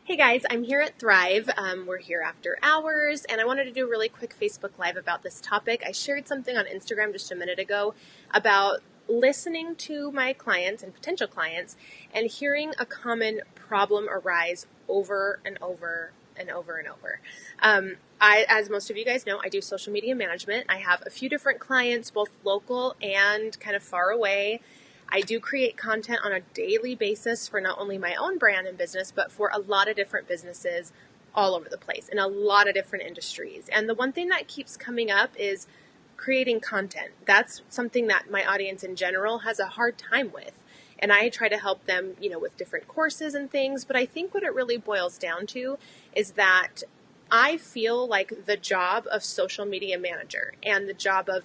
Hey guys, I'm here at Thrive. We're here after hours, and I wanted to do a really quick Facebook Live about this topic. I shared something on Instagram just a minute ago about listening to my clients and potential clients and hearing a common problem arise over and over and over and over. As most of you guys know, I do social media management. I have a few different clients, both local and kind of far away. I do create content on a daily basis for not only my own brand and business, but for a lot of different businesses all over the place in a lot of different industries. And the one thing that keeps coming up is creating content. That's something that my audience in general has a hard time with. And I try to help them, with different courses and things. But I think what it really boils down to is that I feel like the job of social media manager and the job of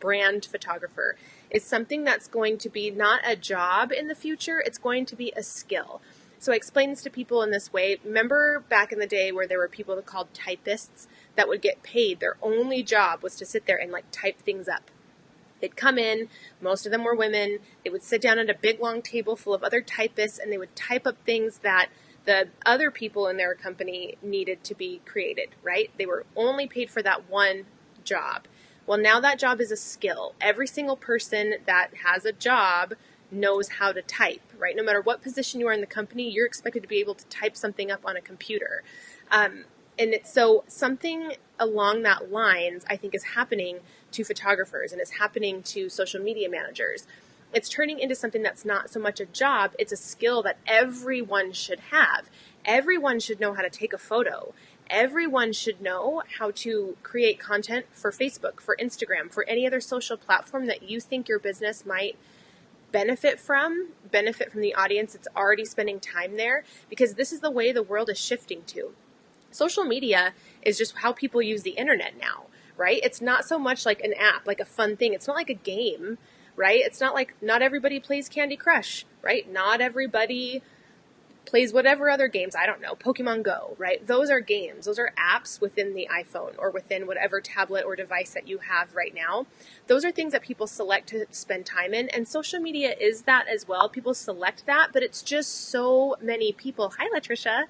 brand photographer is something that's going to be not a job in the future, it's going to be a skill. So I explain this to people in this way. Remember back in the day where there were people called typists that would get paid. Their only job was to sit there and type things up. They'd come in, most of them were women, they would sit down at a big long table full of other typists and they would type up things that the other people in their company needed to be created, right? They were only paid for that one job. Well, now that job is a skill. Every single person that has a job knows how to type, right? No matter what position you are in the company, you're expected to be able to type something up on a computer. And so something along that lines, I think, is happening to photographers and is happening to social media managers. It's turning into something that's not so much a job, it's a skill that everyone should have. Everyone should know how to take a photo. Everyone should know how to create content for Facebook, for Instagram, for any other social platform that you think your business might benefit from the audience that's already spending time there, because this is the way the world is shifting to. Social media is just how people use the internet now, right? It's not so much like an app, like a fun thing. It's not like a game, right? It's not like not everybody plays Candy Crush, right? Not everybody plays whatever other games, I don't know, Pokemon Go, right? Those are games. Those are apps within the iPhone or within whatever tablet or device that you have right now. Those are things that people select to spend time in, and social media is that as well. People select that, but it's just so many people. Hi, Latricia.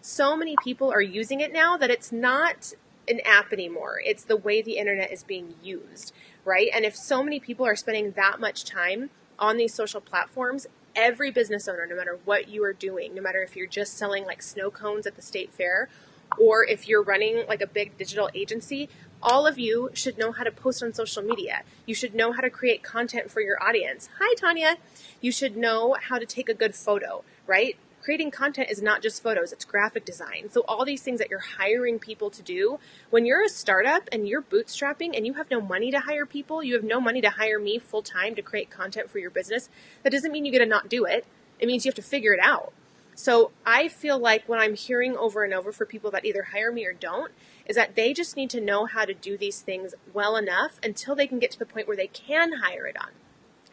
So many people are using it now that it's not an app anymore. It's the way the internet is being used, right? And if so many people are spending that much time on these social platforms, every business owner, no matter what you are doing, no matter if you're just selling snow cones at the state fair, or if you're running a big digital agency, all of you should know how to post on social media. You should know how to create content for your audience. Hi, Tanya. You should know how to take a good photo, right? Creating content is not just photos, it's graphic design. So all these things that you're hiring people to do, when you're a startup and you're bootstrapping and you have no money to hire people, you have no money to hire me full time to create content for your business, that doesn't mean you get to not do it. It means you have to figure it out. So I feel like what I'm hearing over and over for people that either hire me or don't is that they just need to know how to do these things well enough until they can get to the point where they can hire it on.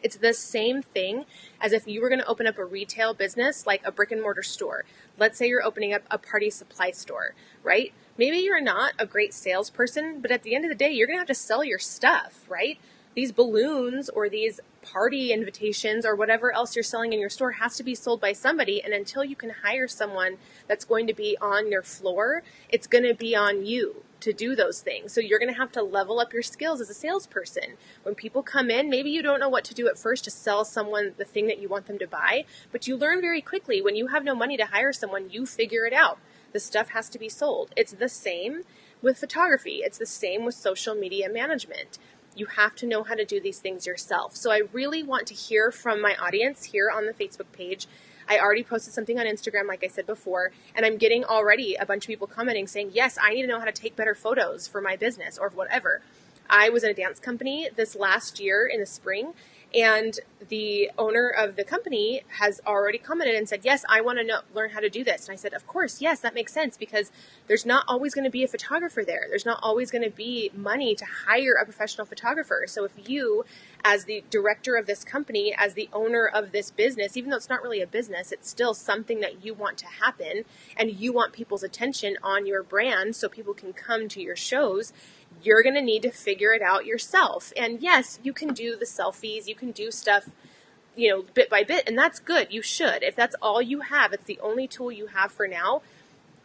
It's the same thing as if you were going to open up a retail business, like a brick and mortar store. Let's say you're opening up a party supply store, right? Maybe you're not a great salesperson, but at the end of the day, you're going to have to sell your stuff, right? These balloons or these party invitations or whatever else you're selling in your store has to be sold by somebody. And until you can hire someone that's going to be on your floor, it's going to be on you to do those things. So you're going to have to level up your skills as a salesperson. When people come in, maybe you don't know what to do at first to sell someone the thing that you want them to buy, but you learn very quickly. When you have no money to hire someone, you figure it out. The stuff has to be sold. It's the same with photography. It's the same with social media management. You have to know how to do these things yourself. So I really want to hear from my audience here on the Facebook page. I already posted something on Instagram, like I said before, and I'm getting already a bunch of people commenting saying, yes, I need to know how to take better photos for my business or whatever. I was in a dance company this last year in the spring, and the owner of the company has already commented and said, yes, I want to learn how to do this. And I said, of course, yes, that makes sense, because there's not always going to be a photographer there. There's not always going to be money to hire a professional photographer. So if you, as the director of this company, as the owner of this business, even though it's not really a business, it's still something that you want to happen, and you want people's attention on your brand so people can come to your shows, you're going to need to figure it out yourself. And yes, you can do the selfies, you can do stuff bit by bit, and that's good. You should. If that's all you have, it's the only tool you have for now,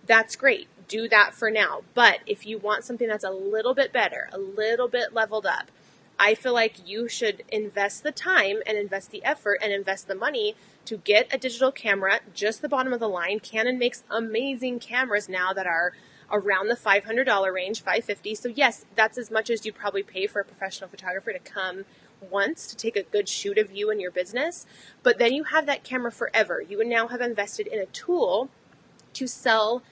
that's great. Do that for now. But if you want something that's a little bit better, a little bit leveled up, I feel like you should invest the time and invest the effort and invest the money to get a digital camera, just the bottom of the line. Canon makes amazing cameras now that are around the $500 range, $550. So yes, that's as much as you probably pay for a professional photographer to come once to take a good shoot of you and your business. But then you have that camera forever. You now have invested in a tool to sell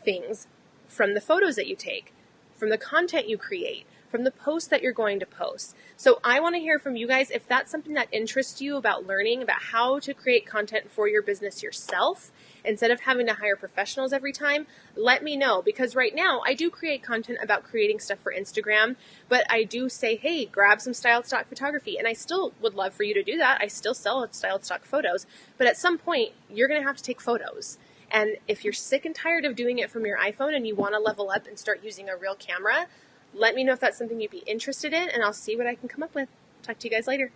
things from the photos that you take, from the content you create, from the posts that you're going to post. So I want to hear from you guys if that's something that interests you about learning about how to create content for your business yourself instead of having to hire professionals every time. Let me know, because right now I do create content about creating stuff for Instagram, but I do say, hey, grab some styled stock photography, and I still would love for you to do that. I still sell styled stock photos, but at some point you're going to have to take photos. And if you're sick and tired of doing it from your iPhone and you want to level up and start using a real camera, let me know if that's something you'd be interested in, and I'll see what I can come up with. Talk to you guys later.